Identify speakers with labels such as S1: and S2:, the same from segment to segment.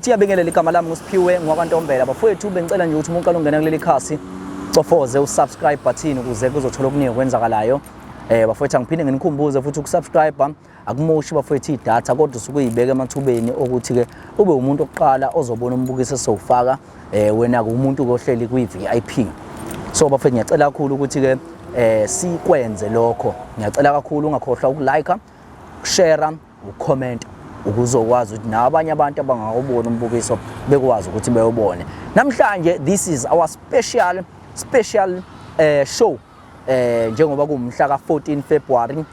S1: Bafowethu yabingelela igama lami nguSiphiwe ngwakwaNtombela. Bafowethu bengicela nje ukuthi umuntu ongena kuleli khasi cofoze usubscribe button ukuze kuzothola okuningi kwenzakalayo. Bafowethu angiphinde nginikhumbuze futhi ukusubscribe akumoshi bafowethu idatha kodwa usukuyibeka emathubeni ukuthi ke ube umuntu oqala ozobona umbukiso esowufaka wena umuntu ohleli kwi-VIP. So bafowethu ngiyacela kakhulu ukuthi ke sikwenze lokho. Ngiyacela kakhulu ungakhohlwa ukulike, share, ucomment ukuzokwazi ukuthi nabanye abantu abangawubona umbukiso bekwazi ukuthi bewubone. Namhlanje this is our special show njengoba kumhla ka14 February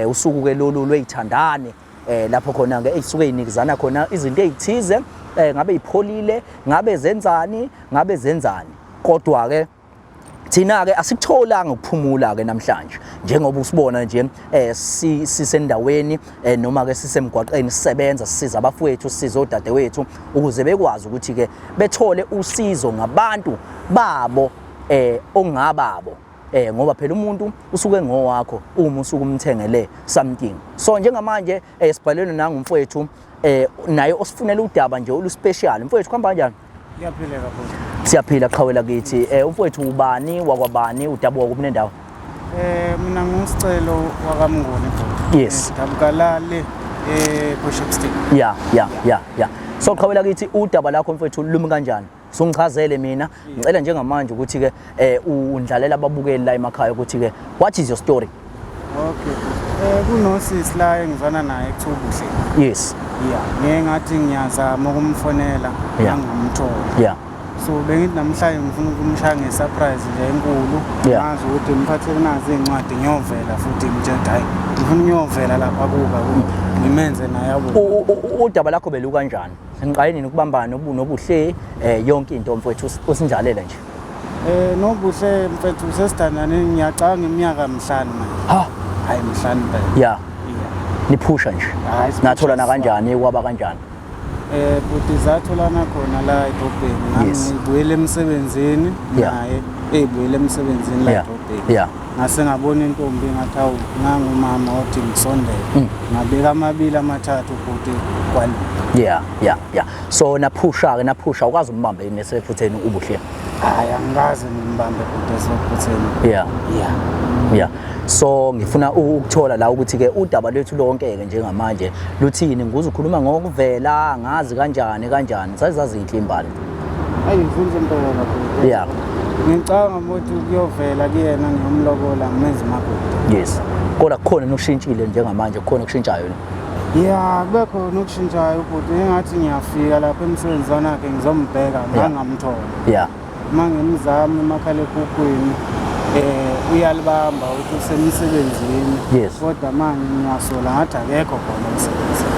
S1: usuku ke lolu lweyithandane lapho khona ke isuke inikizana khona izinto ezithize ngabe ipholile ngabe zenzani kodwa ke thina ke asikutholanga ukuphumula ke namhlanje njengoba usibona nje sisendaweni noma ke sisemgwaqeni sisebenza sisiza abafowethu sisiza odadewethu ukuze bekwazi ukuthi ke bethole usizo ngabantu babo ongababo ngoba phela umuntu usuke ngowakho uma usuke umthengele something. So njengamanje sibhalelwe nangumfowethu naye osifunela udaba nje oluspecial. Mfowethu kuhamba kanjani?
S2: Siyaphila kakhulu.
S1: Siyaphila qhawela kithi. Umfowethu ubani wakwabani udaba wakuphi nendawo?
S2: Mina ngusicelo wakamnguni futhi.
S1: Yes.
S2: Dabukalale Bishopston.
S1: Yeah. So qhawela kithi udaba lakho mfowethu lumi kanjani? Sungichazele mina ngicela njengamanje ukuthi ke undlalela ababukeli la emakhaya ukuthi ke what is your story?
S2: Okay. Kunosisi la engizwana naye ekuThubuhle.
S1: Yes.
S2: Ngeke ngathi ngiyazama ukumfonela ngamthola.
S1: Yeah.
S2: So bengithi namhlanje ngifuna ukumshaya ngesurprise nje enkulu. Ngazi ukuthi ngiphathele nazi incwadi ngiyovela futhi ngithe hayi ngifuna ngiyovela lapha kuba ngimenze naye yabo.
S1: Udaba lakho belu kanjani? Ngiqale nini ukubambana nobuhle yonke into mfowethu usinjalela nje.
S2: Nobuhle mfowethu sesithandane ngiyacanga iminyaka 5 manje. Hayi 5 phela.
S1: Yeah. Niphusha nje. Natholana kanjani kwaba kanjani?
S2: Futhi zatholana khona la eDorobheni ngibuyele emsebenzini naye ebuyele emsebenzini la eDorobheni.
S1: Yeah.
S2: Ngase ngabona intombi ngathi awu ngangumama othi ngisondele ngabeka amabili amathathu futhi kwali.
S1: Yeah. So naphusha ukwazi umbambe nesephutheni ubuhle.
S2: Hayi angikaze ngimbambe futhi esephutheni.
S1: Yeah. So ngifuna ukuthola la ukuthi ke udaba lethu lonke ke njengamanje luthini nguze ukhuluma ngokuvela ngazi kanjani sazazi inhle imbali.
S2: Hayi ngifuna impela kakhulu.
S1: Yeah.
S2: Ngicanga ukuthi kuyovela kuyena ngiyomlobola ngimenze makoti.
S1: Yes. Kodwa kukhona nokushintshile njengamanje kukhona okushintshayo.
S2: Yeah, bekhona okushintshayo futhi engathi ngiyafika lapha emsebenzini wakhe ngizombheka ngangamthola.
S1: Yeah.
S2: Mangimzama emakhalekhukhwini uyalibamba ukuthi usemsebenzini.
S1: Yes.
S2: Kodwa manje ngiyasola ngathi akekho khona emsebenzini.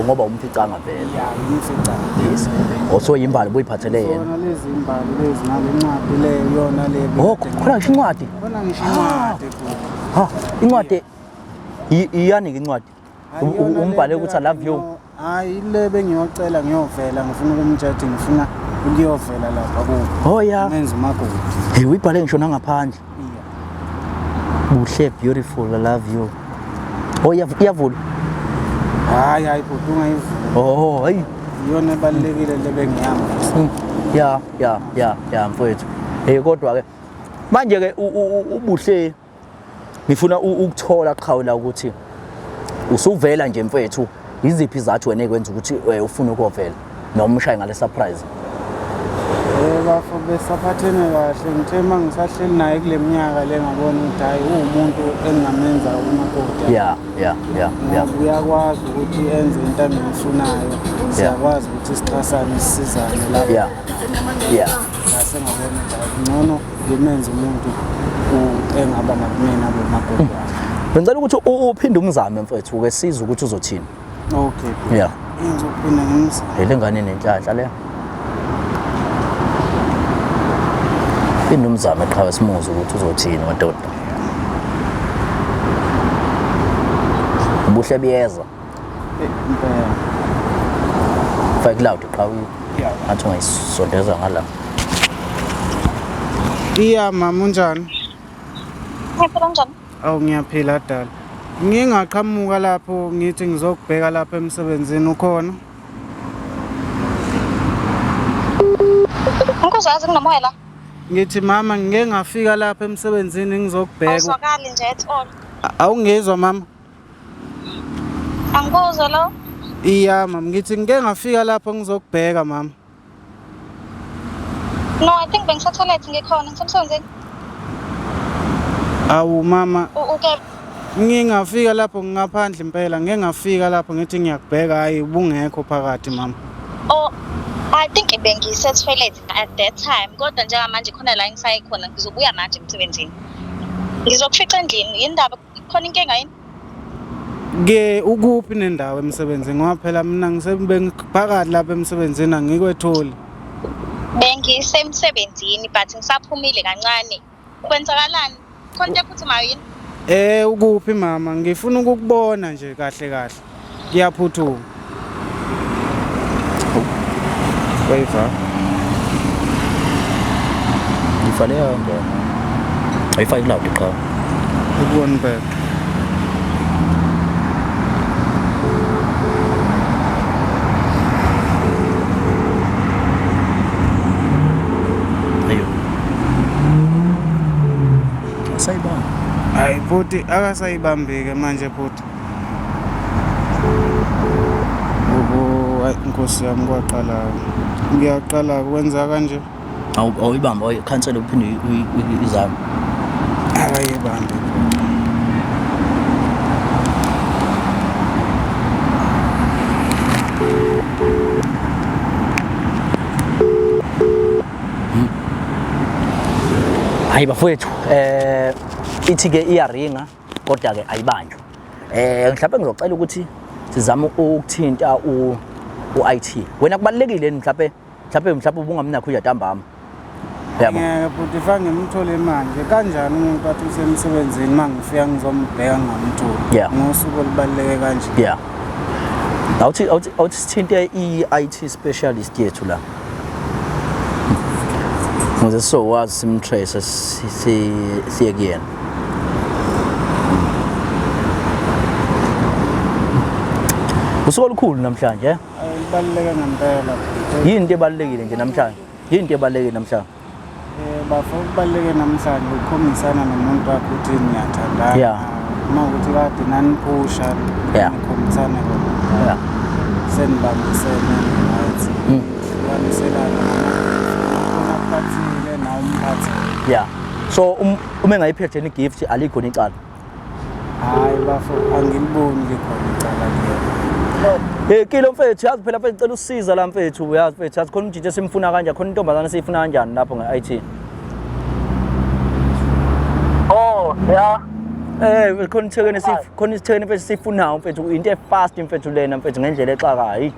S1: Ngoba umficanga vele.
S2: Yeah, umficanga.
S1: Yes. Oso yimbali buyiphathele yena.
S2: Yona lezi imbali lezi nalencwadi le yona le.
S1: Khona ngisho incwadi.
S2: Khona ngisho incwadi futhi.
S1: Incwadi iyani incwadi. Umbhale ukuthi I love you.
S2: Hayi le bengiyocela ngiyovela ngifuna ukumthatha ngifuna ukuyovela lapha kubo.
S1: Oh yeah.
S2: Menza umakoti.
S1: Hey uyibhale ngisho nangaphandle. Buhle beautiful I love you. Oh iyavula.
S2: Hayi futhi ungayivula.
S1: Hayi.
S2: Iyona ebalekile lebengiyanga.
S1: Yeah mfowethu. Kodwa ke manje ke ubuhle ngifuna ukuthola qhawula ukuthi usuvela nje mfowethu iziphi izathu wena ekwenza ukuthi ufuna ukuvela noma umshaye ngale surprise.
S2: Bafo besaphathene kahle ngithe mangisahleli naye kule minyaka le ngabona ukuthi hayi umuntu engamenza umakoti.
S1: Yeah.
S2: Uyakwazi ukuthi enze into engiyifunayo. Siyakwazi ukuthi sixhasane sisizane lapha.
S1: Yeah.
S2: Ngase ngabona ukuthi ngcono ngimenze umuntu engaba nakumina bomakoti.
S1: Benzela ukuthi uphinde umzame mfowethu ke siza ukuthi uzothini.
S2: Okay.
S1: Yeah.
S2: Ngizophinda ngimzame.
S1: Lengane nenhlanhla le. Indumzame qhawe simuze ukuthi uzothini madoda. Ubuhle biyeza.
S2: Impela.
S1: Fake loud qhawe. Yeah. Athi ungayisondeza ngala.
S2: Mama unjani?
S3: Ngiyaphila kanjani?
S2: Awu ngiyaphila dala. Ngingaqhamuka lapho ngithi ngizokubheka lapha emsebenzini ukhona.
S3: Uzazi nginomoya la?
S2: Ngithi mama ngike ngafika lapha emsebenzini ngizokubheka.
S3: Awuzwakali nje at all.
S2: Awungezwa mama?
S3: Angikuzwa lo.
S2: Iya mama, ngithi ngike ngafika lapha ngizokubheka mama.
S3: No, I think bengisatholethe ngikhona ngisemsebenzini.
S2: Awu mama,
S3: Uke
S2: ngingafika lapho ngingaphandle impela, ngeke ngafika lapho ngithi ngiyakubheka hayi ubungekho phakathi mama.
S3: Oh, I think bengisatholethe at that time. Kodwa njengamanje khona la engisaye khona ngizobuya manje emsebenzini. Ngizokufica endlini, indaba khona inkinga yini?
S2: Ke ukuphi nendawo emsebenzini ngoba phela mina ngisebengiphakathi lapha emsebenzini angikwetholi.
S3: Bengisemsebenzini but ngisaphumile kancane. Kwenzakalani? Khona futhi mawini?
S2: Ukuphi mama, ngifuna ukukubona nje kahle kahle. Ngiyaphuthuma. Weva.
S1: Ngifale yona. Ayifaki loud qha.
S2: Ukubona phela.
S1: Sayibona.
S2: Hayi futhi akasayibambeke manje futhi. Inkosi yami kwaqala. Ngiyaqala kwenza kanje.
S1: Awuyibamba cancel uphinde izami.
S2: Akayibambe.
S1: Hayi bafowethu ithi ke iyaringa kodwa ke ayibanjwa. Mhlawumbe ngizocela ukuthi sizame ukuthinta u-IT. Wena kubalekile mhlawumbe ubungamnakho ujatambama. Yabo.
S2: Ngeke futhi fange ngimthole manje kanjani umuntu athi usemsebenzini mangifika ngizombheka ngamtholi. Ngosuku olubaleke kanje.
S1: Yeah. Awuthi sithinte i-IT specialist yethu la. Ngoze so wazi simtrace siye kuyena. Usuku olukhulu namhlanje.
S2: Libaluleke ngempela.
S1: Yini into ebalekile nje namhlanje? Yini into ebalekile namhlanje?
S2: Bafuna ukubaluleke namhlanje ukukhombisana nomuntu wakho ukuthi niyathandana.
S1: Yeah.
S2: Uma ukuthi kade naniphusha.
S1: Yeah.
S2: Nikhombisana khona.
S1: Yeah.
S2: Senibambisene right. Baniselana. Umphathile na umphathi.
S1: Yeah. So uma ngayiphethe ni gift alikho nicala.
S2: Hayi bafo angiliboni likhona icala lelo.
S1: Kilo mfethu yazi phela mfethu cela usiza la mfethu yazi mfethu yazi khona umjiji simfuna kanje khona intombazana siyifuna kanjani lapho nge-IT.
S4: Oh yeah.
S1: Khona ithekeni khona isithekeni mfethu sifunayo mfethu into efast mfethu lena mfethu ngendlela exakayo.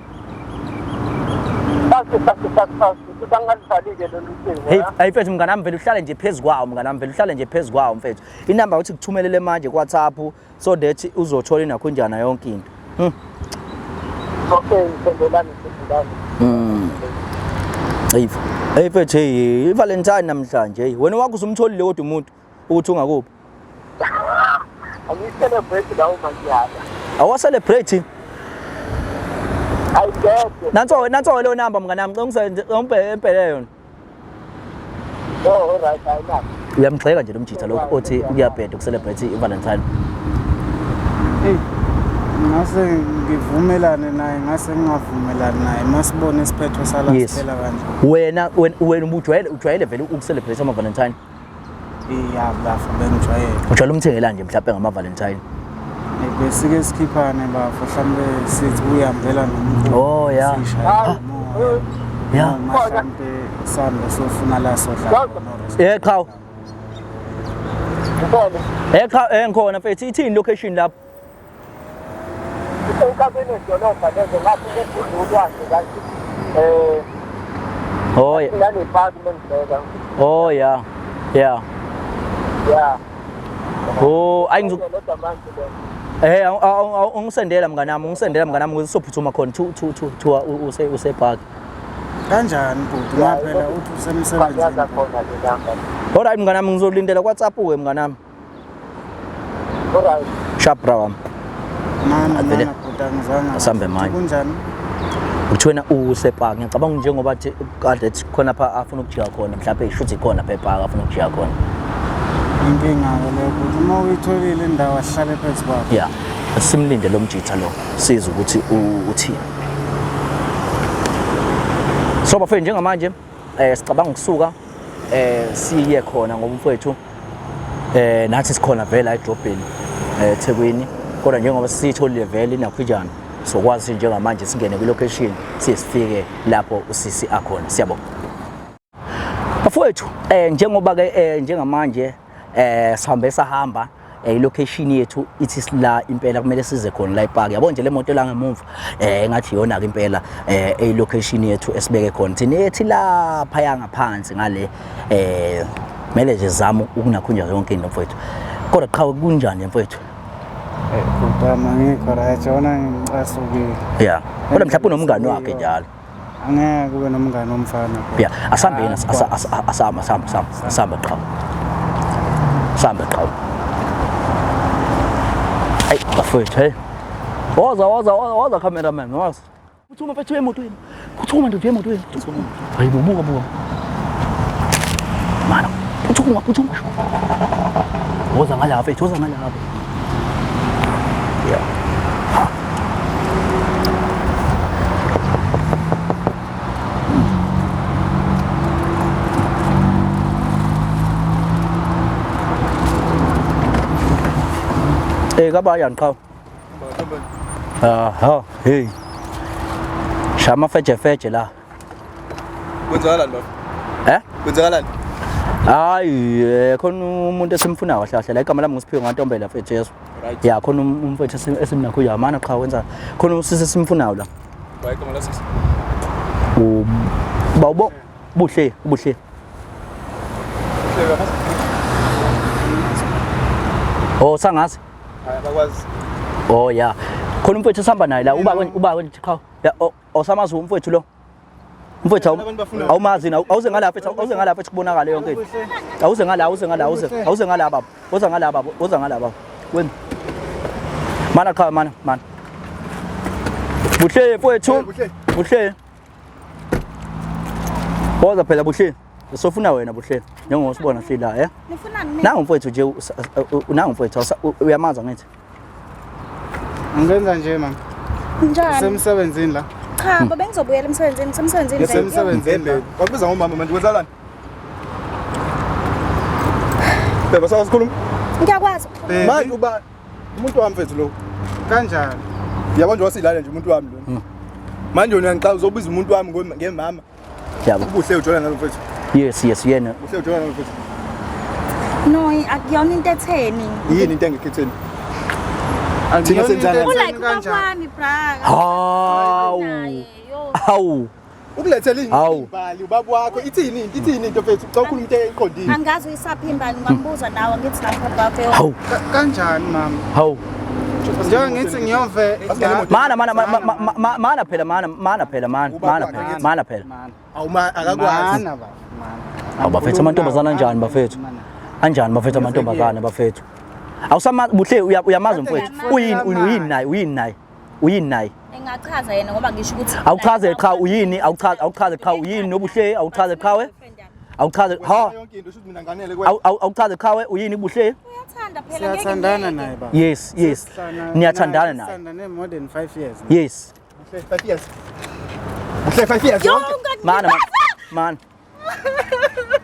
S1: Hey mfethu mnganami vele uhlale nje phezukwawo mnganami vele uhlale nje phezukwawo mfethu. Inamba uthi kuthumelele manje ku WhatsApp so that uzothola inakhonjana yonke into.
S4: Okay, ngibelani.
S1: Hey mfethu hey iValentine namhlanje hey wena wakho usumtholile kodwa umuntu ukuthi ungakuphi.
S4: Angi-celebrate lawo manje.
S1: Awa-celebrate.
S4: I get.
S1: Nanso leyo number mnganami ngicela impela yona.
S4: Oh alright, I know.
S1: Uyamgxeka nje lo mjitha lokho othi kuyabheda uku-celebrate iValentine.
S2: Ngase ngivumelane naye ngase ngingavumelani naye masibone isiphetho sala siphela kanje.
S1: Wena ujwayele vele uku-celebrate ama-Valentine?
S2: Yeah, bafo bengijwayele.
S1: Ujwayele umthengela nje mhlawumbe ngama-Valentine?
S2: Besike sikhiphane bafo mhlawumbe sithi uyambela nomuntu.
S1: Oh yeah. Yeah.
S2: Mhlawumbe sando sofuna la sodla.
S1: Qhawe. Ngikhona mfethu ithini location lapho?
S4: Ekabeni edolobha lezo ngathi ngekudlulwane kanti
S1: Oh yeah.
S4: ngane park mengibheka.
S1: Oh yeah. Yeah.
S4: Yeah.
S1: Oh ungisendela mnganami ukuthi sophuthuma khona to usepark.
S2: Kanjani bhuti ngaphela uthi usemsebenzini.
S1: Alright mnganami ngizolindela WhatsApp we mnganami.
S4: Alright.
S1: Sharp bra wami.
S2: Mana bhuti angizwanga.
S1: Asambe manje.
S2: Kunjani?
S1: Uthwena usepark ngiyacabanga njengoba kade khona pha afuna ukujika khona mhlawumbe ishuthi khona pha epark afuna ukujika khona.
S2: Inkinga leyo ukuthi uma uyitholile indawo ahlale phezu kwakho.
S1: Yeah. Simlinde lo mjitha lo. Siza ukuthi uthini. So bafethu njengamanje sicabanga ukusuka siye khona ngoba mfowethu nathi sikhona vela edrobheni eThekwini kodwa njengoba sitholile vele inakhujana sokwazi njengamanje singene ku location sifike lapho usisi akhona siyabonga bafowethu njengoba ke njengamanje sihambe sahamba ilocation yethu ithi sila impela kumele size khona la epark yabo nje le moto la ngemuva ngathi yona ke impela location yethu esibeke khona thina ethi lapha yangaphansi ngale mele nje zama ukunakhunja yonke into mfowethu kodwa cha kunjani mfowethu
S2: Kodwa ngikho right wona ngicasukile.
S1: yeah kodwa mhlawumbe unomngane wakhe njalo
S2: Angeke kube nomngane omfana.
S1: yeah asambeni asamba qha samba qha hey bafethu hey woza cameraman was uthuma mfethu emotweni uthuma nje emotweni hayi buka mana uthuma woza ngala mfethu woza ngala yeah kabayan qha ha hey shama feje la
S5: kwenzakalani baba kwenzakalani
S1: hayi khona umuntu esimfunayo kahle la igama lami ngusiphiwe ngaNtombela mfethu yeso ya khona umfethu esimnakho yamana qha wenza khona usisi simfunayo la
S5: hayi igama lasisi
S1: bawubo buhle oh sangazi
S5: akakwazi
S1: oh yeah khona umfethu sihamba naye la uba qha ya osamazi umfethu lo mfethu awumazi na awuze ngala mfethu kubonakala yonke into awuze ngala baba woza ngala baba wena mana qha mana buhle mfethu buhle woza phela buhle sofuna wena buhle njengoba sibona sila
S3: Nifuna nini?
S1: nangu mfethu nje nangu mfethu uyamaza ngithi
S2: Ngenza nje mama.
S3: Njani?
S2: Semsebenzini la.
S3: Cha, baba ngizobuyela emsebenzini, semsebenzini.
S2: Semsebenzini.
S5: wakubiza ngomama manje kwenzakalani beba sasikhuluma
S3: Ngiyakwazi.
S5: manje uba umuntu wami mfethu lo
S2: Kanjani?
S5: yabo nje wasilala nje umuntu wami lo manje wena ngicela uzobiza umuntu wami ngemama
S1: yabo
S5: ubuhle ujona nalo mfethu
S1: yes yena
S5: ubuhle ujona nalo mfethu
S3: No, akuyona into etheni.
S5: yini into engikhetheni
S2: Thina
S5: senzana
S3: Ulike kwami bra.
S1: hawu
S5: ukulethela
S1: Hawu.
S5: imbali ubaba wakho ithini into mfethu xa ukhuluma into eqondile
S3: Angazi uyisaphi imbali ngambuza nawe ngithi lapha baba.
S1: hawu
S2: Kanjani mama?
S1: hawu
S2: Njengoba ngithi ngiyove
S1: mana phela
S5: awuma akakwazi
S2: Mana ba.
S1: awu bafethu amantombazana anjani bafethu anjani bafethu amantombazana bafethu awusama buhle uyamazi mfethu uyini naye
S3: Engachaza yena ngoba ngisho ukuthi
S1: awuchaze qha uyini awuchaze qha uyini nobuhle awuchaze qhawe awuchaze ha
S5: yonke into shothi mina nganele
S1: awuchaze qhawe uyini buhle
S3: uyathanda phela ngeke.
S2: Siyathandana naye baba.
S1: yes niyathandana naye
S2: Siyathandana more than 5 years.
S1: yes
S5: buhle 5 years buhle 5 years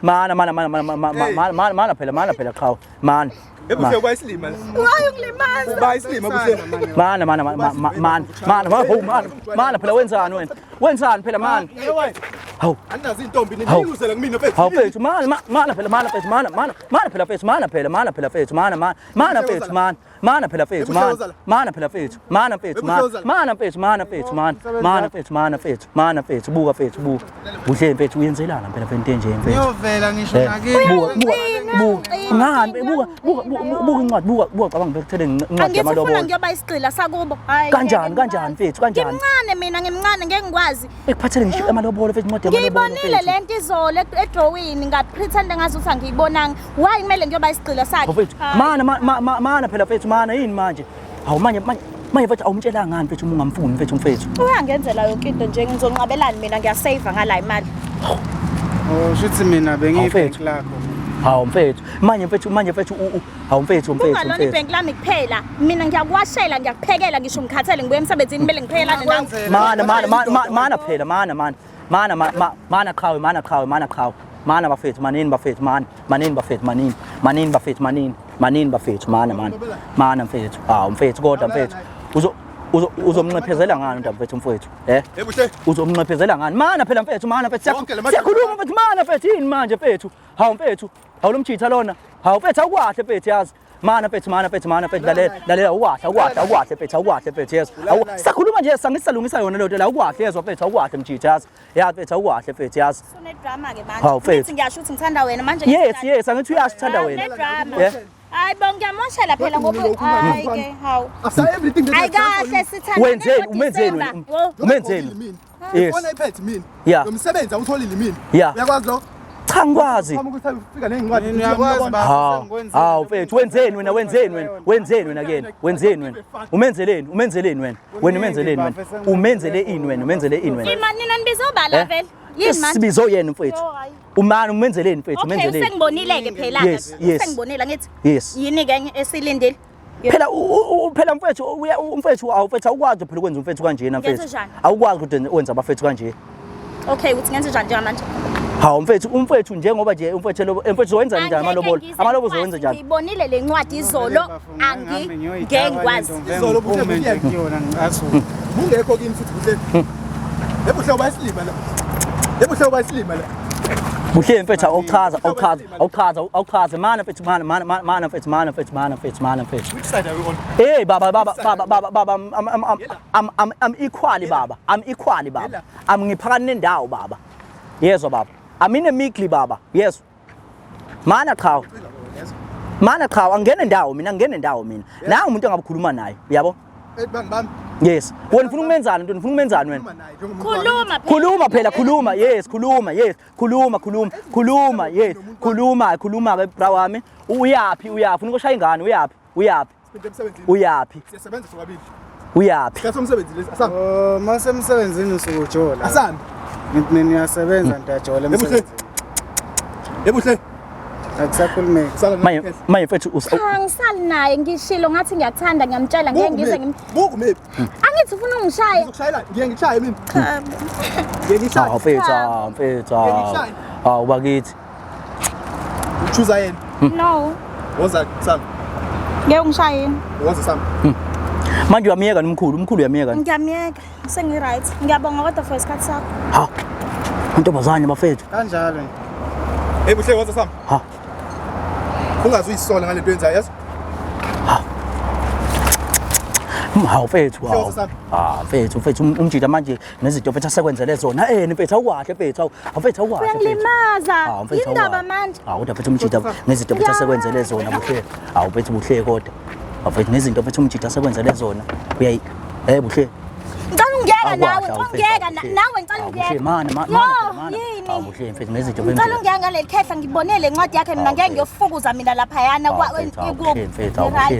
S1: mana phela qhawe mana
S5: ebuhle ubayisilima
S3: Wayungilimaza.
S5: ubayisilima buhle
S1: mana phela wenzani phela mana hawu
S5: anazi intombi niyuzela kumina mfethu
S1: hawu fethu mana phela fethu mana phela fethu buka fethu buhle fethu uyenzelana phela fethu nje mfethu
S2: Ngiyovela ngisho nakini.
S1: ngani buka incwadi buka cabanga bekuthele incwadi
S3: Angifuna
S1: yamalobolo
S3: ngiyoba isigcila sakubo. Hayi.
S1: kanjani mfethu kanjani
S3: Ngimncane mina ngimncane ngeke ngikwazi.
S1: ekuphathele ngisho amalobolo fethu incwadi yamalobolo
S3: Ngiyibonile lento izolo edrawini ngapretend ngathi uthi angiyibonanga. Why kumele ngiyoba isigcila sakhe?
S1: Fethu mana phela fethu mana yini manje hawu manje manje mfethu awumtshela ngani mfethu ungamfuni mfethu
S3: Uyangenzela yonke into nje ngizonqabelani mina ngiyasave ngala imali.
S2: Oh shithi mina bengiyibhenki lakho.
S1: Hawu mfethu manje mfethu hawu mfethu
S3: Ungalona ibhenki lami kuphela mina ngiyakuwashela ngiyakuphekela ngisho ngikhathele ngibuye emsebenzini kumele ngiphekelane nawe.
S1: Mana phela mana qawe mana bafethu manini bafethu manini bafethu mana mfethu hawu mfethu kodwa mfethu uzomnqephezela ngani ndaba mfethu uzomnqephezela ngani mana phela mfethu siyakhuluma mfethu mana mfethu yini manje mfethu hawu mfethu hawu lo mchitha lona hawu mfethu awukwahle mfethu yazi mana mfethu lalela awukwahle mfethu yazi sakhuluma nje sangisalungisa yona lento la awukwahle yezwa mfethu awukwahle mchitha yazi mfethu awukwahle mfethu yazi
S3: Sune drama ke manje ngithi ngiyasho ukuthi ngithanda wena manje
S1: yes angithi uyasithanda wena
S3: Hayi bonke ngiyamoshela phela ngoba hayi ke hawu
S5: After everything that
S3: ayikahle sithanda
S1: umenzeni yes
S5: Ufona iphethe mina
S1: Yeah.
S5: Nomsebenzi awutholile mina
S1: Yeah.
S5: Uyakwazi lo
S1: cha ngikwazi
S5: Uma ukuthi ufika nezincwadi
S2: Ngiyakwazi
S1: hawu mfethu wenzeni wena kena umenzeleni wena umenzele ini wena
S3: Imani nina nibizoba vele yini manje
S1: sibizo yena mfethu umani umenzeleni mfethu
S3: Okay usengibonile ke phela
S1: Yes.
S3: usengibonile ngithi
S1: yes
S3: yini ke esilindile
S1: phela phela mfethu umfethu awukwazi phela ukwenza umfethu kanjena mfethu
S3: Ngenzenjani?
S1: awukwazi ukuthi wenza abafethu kanje
S3: Okay uthi ngenze njani manje
S1: hawu umfethu njengoba nje umfethu wenza njani amalobolo zowenza njani
S3: ngibonile lencwadi izolo angingekwazi
S5: Izolo buhle
S2: nje kuyona ngasuka.
S5: Ungekho kini futhi buhle Ebuhle bayasilima la Ebuhle bayasilima la
S1: buhle mfethu awuchaza mana mfethu
S5: Which side are we on?
S1: hey baba I'm equally baba I'm ngiphakani nendawo baba yezwa baba amine meekly baba yes mana cha angene ndawo mina nanga umuntu engabukhuluma naye uyabo
S5: Bam
S1: yes wena ufuna ukumenzana nto ufuna ukumenzana wena
S3: khuluma phela
S1: khuluma ke bra wami uyaphi ufuna ukushaya ingane uyaphi
S5: Siyasebenza sobabili
S1: uyaphi
S5: Sikhathi somsebenzi lesi asami
S2: Oh masemsebenzini usukujola.
S5: Asami
S2: Ngithi niyasebenza ntajola emsebenzini.
S5: Ebuhle
S2: Akusakhulumeki.
S5: Sala
S1: manje mfethu
S3: angisali naye ngishilo ngathi ngiyathanda ngiyamtshela ngeke ngize
S5: Buku maybe
S3: angithi ufuna ungishaya
S5: Ukushayela ngiyangishaya mina Ngiyangishaya
S1: mfethu hawu bakithi
S5: Choose yena
S3: no
S5: Woza Sam
S3: ngeke ungishaye
S5: Woza Sam
S1: manje uyamiyeka nomkhulu uyamiyeka
S3: ngiyamiyeka sengi right ngiyabonga kodwa for isikhathi sakho
S1: ha untombazane bafethu
S2: Kanjalo.
S5: Ebuhle woza Sam
S1: ha
S5: Ungazuyisola ngalento yenzayo yazi
S1: hawu mfethu
S5: Hlose
S1: mfethu umjida manje nezinto mfethu asekwenzele zona mfethu awukwahle mfethu awukwahle
S3: uyangilimaza indaba manje
S1: kodwa mfethu umjida nezinto mfethu asekwenzele zona buhle mfethu buhle kodwa mfethu nezinto mfethu umjida asekwenzele zona buhle
S3: ngicela ungiyeka nawe nawe ngicela ungiyeka
S1: mana
S3: yini
S1: buhle mfethu nezinto
S3: ngicela ungiyeka ngaleli khehla ngibonele incwadi yakhe mina ngeke ngiyofukuza mina lapha yana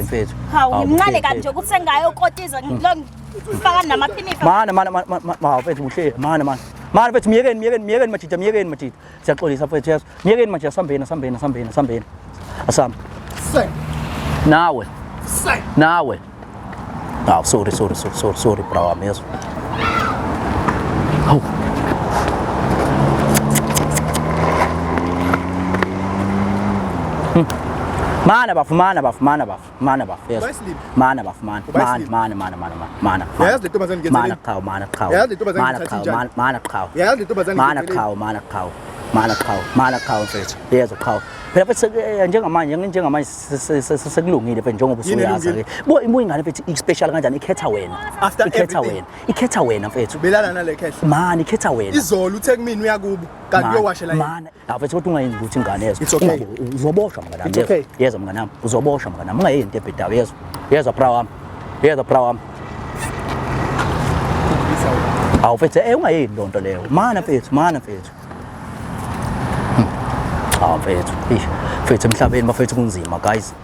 S1: mfethu
S3: hawu ngimncane kanje ukuthi sengayokotiza ngifaka namaphinifa
S1: mana mfethu buhle mana mfethu miyekeni majida siyaxolisa mfethu yazo miyekeni manje asambeni asamba
S5: Say
S1: nawe sorry bra wami yazo hawu mana bafu yes mana
S5: Yazi le ntombazane ngenzeni Yazi le ntombazane ngithatha njani Yazi le ntombazane
S1: mana qawo mfethu yezo qawo phela futhi njengamanje sekulungile phela njengoba usuyazi ke ibuye ingane mfethu i-special kanjani ikhetha wena ikhetha wena mfethu
S5: Belana nale khehla
S1: man ikhetha wena
S5: Izolo uthe kimi uyakubo kanti uyowashela yena
S1: man mfethu kodwa ungayenzi ukuthi ingane yezo
S5: It's okay.
S1: uzoboshwa mnganami
S5: It's okay.
S1: yezo mnganami uzoboshwa mnganami ungayenzi into ebhedayo yezo bra wami mfethu ungayenzi lonto leyo mana mfethu mfethu mfethu emhlabeni bafethu kunzima guys